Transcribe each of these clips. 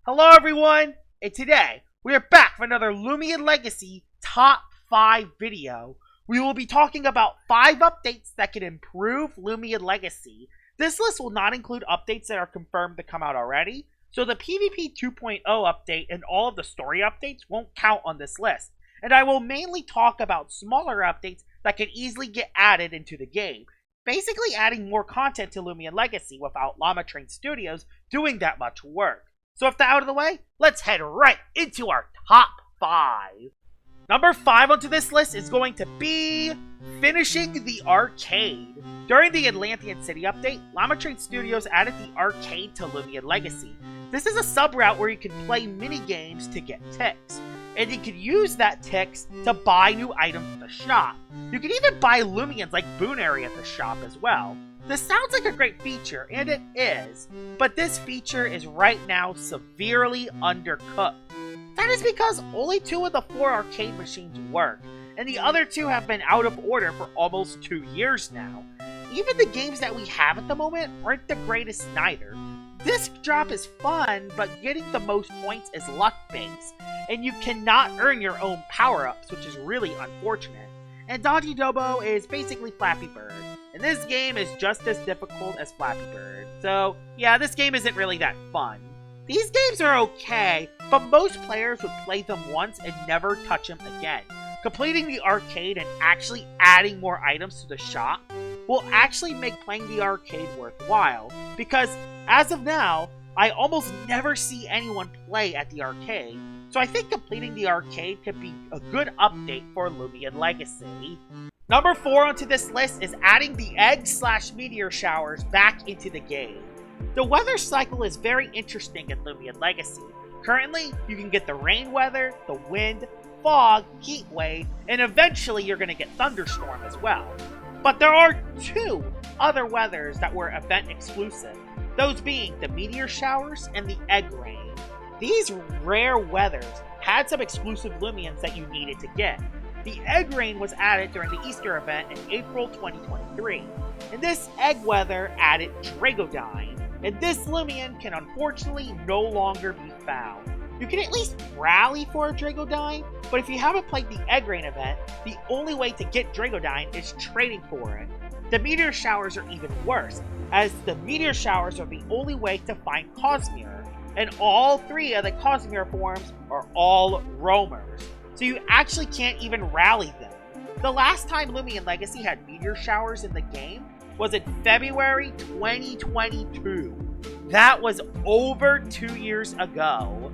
Hello everyone, and today we are back for another Loomian Legacy Top 5 video. We will be talking about 5 updates that can improve Loomian Legacy. This list will not include updates that are confirmed to come out already, so the PvP 2.0 update and all of the story updates won't count on this list. And I will mainly talk about smaller updates that can easily get added into the game, basically adding more content to Loomian Legacy without Llama Train Studios doing that much work. So with that out of the way, let's head right into our top 5. Number 5 onto this list is going to be finishing the arcade. During the Atlantean City update, Llama Train Studios added the arcade to Loomian Legacy. This is a sub-route where you can play mini-games to get ticks, and you can use that ticks to buy new items at the shop. You can even buy Loomians like Boonary at the shop as well. This sounds like a great feature, and it is, but this feature is right now severely undercooked. That is because only 2 of the 4 arcade machines work, and the other 2 have been out of order for almost 2 years now. Even the games that we have at the moment aren't the greatest neither. Disc drop is fun, but getting the most points is luck-based, and you cannot earn your own power-ups, which is really unfortunate. And Dodgy Dobo is basically Flappy Bird, and this game is just as difficult as Flappy Bird. So yeah, this game isn't really that fun. These games are okay, but most players would play them once and never touch them again. Completing the arcade and actually adding more items to the shop will actually make playing the arcade worthwhile, because as of now, I almost never see anyone play at the arcade. So I think completing the arcade could be a good update for Loomian Legacy. Number 4 onto this list is adding the Egg/Meteor Showers back into the game. The weather cycle is very interesting in Loomian Legacy. Currently, you can get the rain weather, the wind, fog, heat wave, and eventually you're going to get thunderstorm as well. But there are 2 other weathers that were event exclusive, those being the Meteor Showers and the Egg Rain. These rare weathers had some exclusive Loomians that you needed to get. The Egg Rain was added during the Easter event in April 2023, and this egg weather added Dragodyne, and this Loomian can unfortunately no longer be found. You can at least rally for a Dragodyne, but if you haven't played the Egg Rain event, the only way to get Dragodyne is trading for it. The Meteor Showers are even worse, as the Meteor Showers are the only way to find Cosmere, and all 3 of the Cosmere forms are all roamers, so you actually can't even rally them. The last time Loomian Legacy had Meteor Showers in the game was in February 2022. That was over 2 years ago.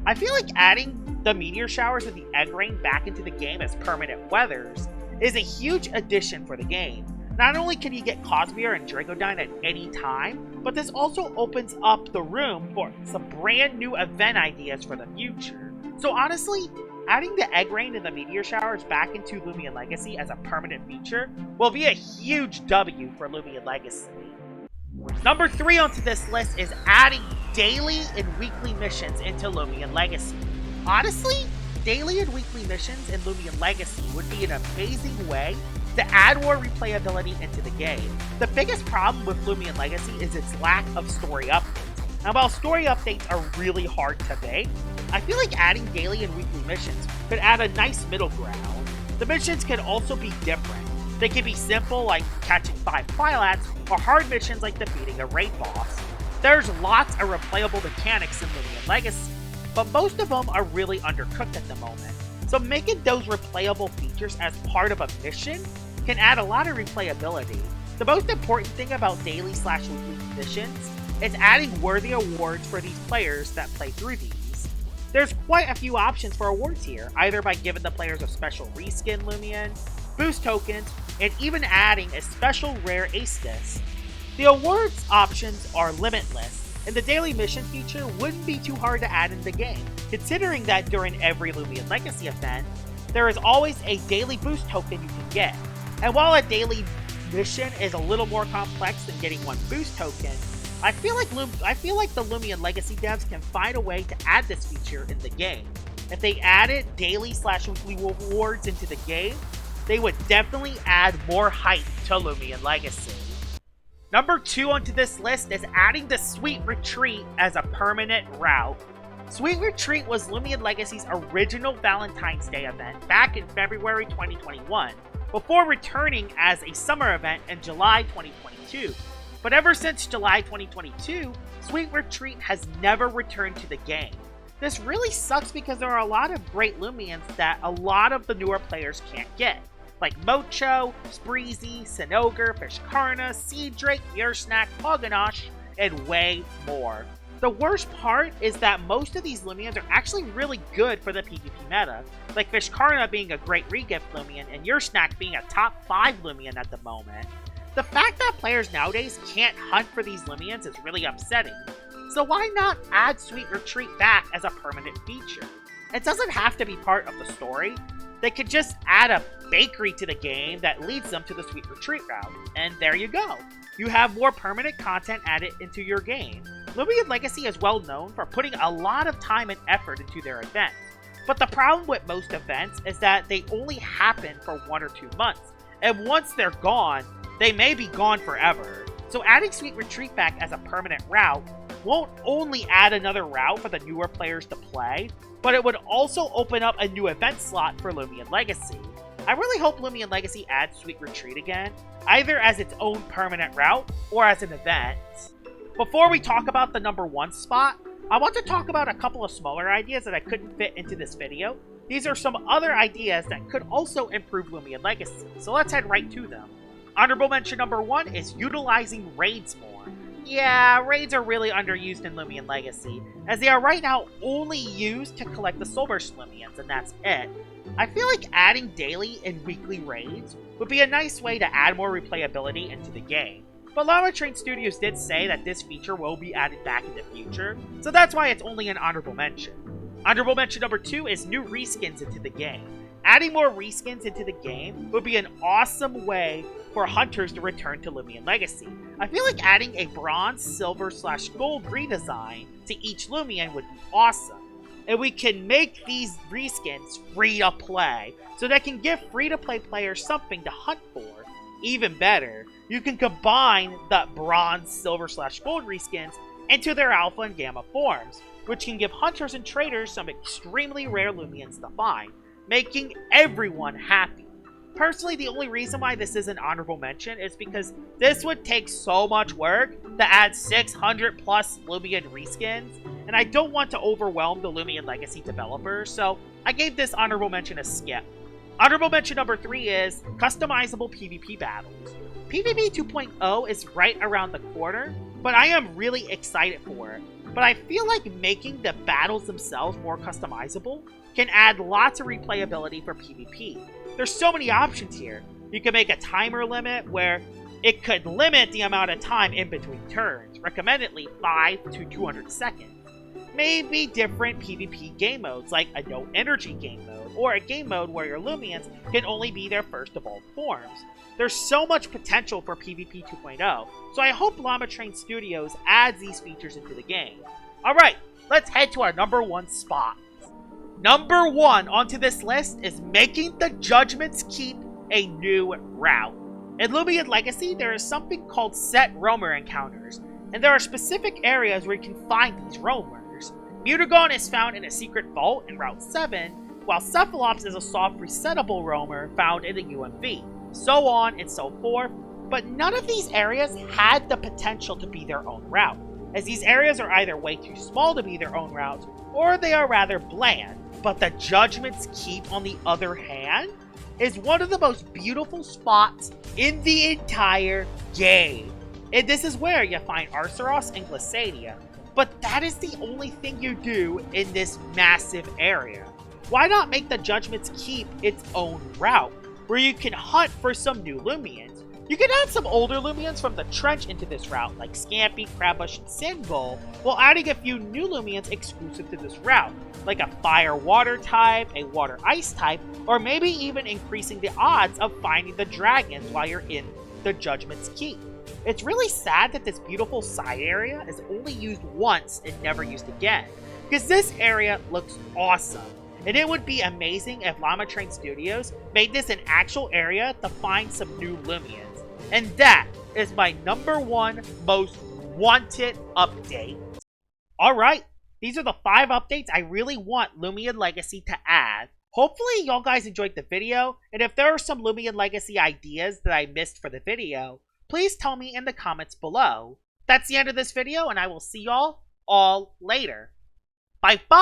I feel like adding the Meteor Showers and the Egg Rain back into the game as permanent weathers is a huge addition for the game. Not only can you get Cosmere and Dragodyne at any time, but this also opens up the room for some brand new event ideas for the future. So honestly, adding the Egg Rain and the Meteor Showers back into Loomian Legacy as a permanent feature will be a huge W for Loomian Legacy. Number 3 onto this list is adding daily and weekly missions into Loomian Legacy. Honestly, daily and weekly missions in Loomian Legacy would be an amazing way to add more replayability into the game. The biggest problem with Loomian Legacy is its lack of story updates. And while story updates are really hard to make, I feel like adding daily and weekly missions could add a nice middle ground. The missions can also be different. They can be simple, like catching 5 Phylax, or hard missions like defeating a raid boss. There's lots of replayable mechanics in Loomian Legacy, but most of them are really undercooked at the moment. So making those replayable features as part of a mission can add a lot of replayability. The most important thing about daily/weekly missions is adding worthy awards for these players that play through these. There's quite a few options for awards here, either by giving the players a special reskin Loomian, boost tokens, and even adding a special rare ace disc. The awards options are limitless, and the daily mission feature wouldn't be too hard to add in the game, considering that during every Loomian Legacy event, there is always a daily boost token you can get. And while a daily mission is a little more complex than getting 1 boost token, I feel like the Loomian Legacy devs can find a way to add this feature in the game. If they added daily/weekly rewards into the game, they would definitely add more hype to Loomian Legacy. Number 2 onto this list is adding the Sweet Retreat as a permanent route. Sweet Retreat was Loomian Legacy's original Valentine's Day event back in February 2021, before returning as a summer event in July 2022. But ever since July 2022, Sweet Retreat has never returned to the game. This really sucks because there are a lot of great Loomians that a lot of the newer players can't get, like Mocho, Spreezy, Sinogre, Fishkarna, Seed Drake, Yearsnack, Poganosh, and way more. The worst part is that most of these Loomians are actually really good for the PvP meta, like Fishkarna being a great regift Loomian and Yearsnack being a top 5 Loomian at the moment. The fact that players nowadays can't hunt for these Loomians is really upsetting, so why not add Sweet Retreat back as a permanent feature? It doesn't have to be part of the story. They could just add a bakery to the game that leads them to the Sweet Retreat route, and there you go. You have more permanent content added into your game. Loomian Legacy is well known for putting a lot of time and effort into their events, but the problem with most events is that they only happen for 1 or 2 months, and once they're gone, they may be gone forever. So adding Sweet Retreat back as a permanent route won't only add another route for the newer players to play, but it would also open up a new event slot for Loomian Legacy. I really hope Loomian Legacy adds Sweet Retreat again, either as its own permanent route or as an event. Before we talk about the number 1 spot, I want to talk about a couple of smaller ideas that I couldn't fit into this video. These are some other ideas that could also improve Loomian Legacy, so let's head right to them. Honorable mention number 1 is utilizing raids more. Yeah, raids are really underused in Loomian Legacy, as they are right now only used to collect the Soulburst Loomians, and that's it. I feel like adding daily and weekly raids would be a nice way to add more replayability into the game. But Llama Train Studios did say that this feature will be added back in the future, so that's why it's only an honorable mention. Honorable mention number 2 is new reskins into the game. Adding more reskins into the game would be an awesome way for hunters to return to Loomian Legacy. I feel like adding a bronze, silver / gold redesign to each Loomian would be awesome. And we can make these reskins free to play, so that can give free to play players something to hunt for. Even better, you can combine the bronze, silver / gold reskins into their alpha and gamma forms, which can give hunters and traders some extremely rare Loomians to find, making everyone happy. Personally, the only reason why this is an honorable mention is because this would take so much work to add 600 plus Loomian reskins, and I don't want to overwhelm the Loomian Legacy developers, so I gave this honorable mention a skip. Honorable mention number 3 is customizable PvP battles. PvP 2.0 is right around the corner, but I am really excited for it. But I feel like making the battles themselves more customizable can add lots of replayability for PvP. There's so many options here. You can make a timer limit where it could limit the amount of time in between turns, recommendedly 5 to 200 seconds. Maybe different PvP game modes, like a no energy game mode, or a game mode where your Loomians can only be their first evolved forms. There's so much potential for PvP 2.0, so I hope Llama Train Studios adds these features into the game. Alright, let's head to our number 1 spot. Number 1 onto this list is making the Judgment's Keep a new route. In Loomian Legacy, there is something called set roamer encounters, and there are specific areas where you can find these roamers. Mutagon is found in a secret vault in Route 7, while Cephalops is a soft resettable roamer found in the UMV, so on and so forth, but none of these areas had the potential to be their own route, as these areas are either way too small to be their own routes, or they are rather bland. But the Judgment's Keep, on the other hand, is one of the most beautiful spots in the entire game. And this is where you find Arceros and Glycadia, but that is the only thing you do in this massive area. Why not make the Judgment's Keep its own route, where you can hunt for some new Loomians? You can add some older Loomians from the Trench into this route, like Scampy, Crabbush, and Sandgull, while adding a few new Loomians exclusive to this route, like a Fire-Water type, a Water-Ice type, or maybe even increasing the odds of finding the dragons while you're in the Judgment's Keep. It's really sad that this beautiful side area is only used once and never used again, because this area looks awesome. And it would be amazing if Llama Train Studios made this an actual area to find some new Loomians. And that is my number 1 most wanted update. Alright, These are the 5 updates I really want Loomian Legacy to add. Hopefully y'all guys enjoyed the video, and if there are some Loomian Legacy ideas that I missed for the video, please tell me in the comments below. That's the end of this video, and I will see y'all all later. Bye-bye!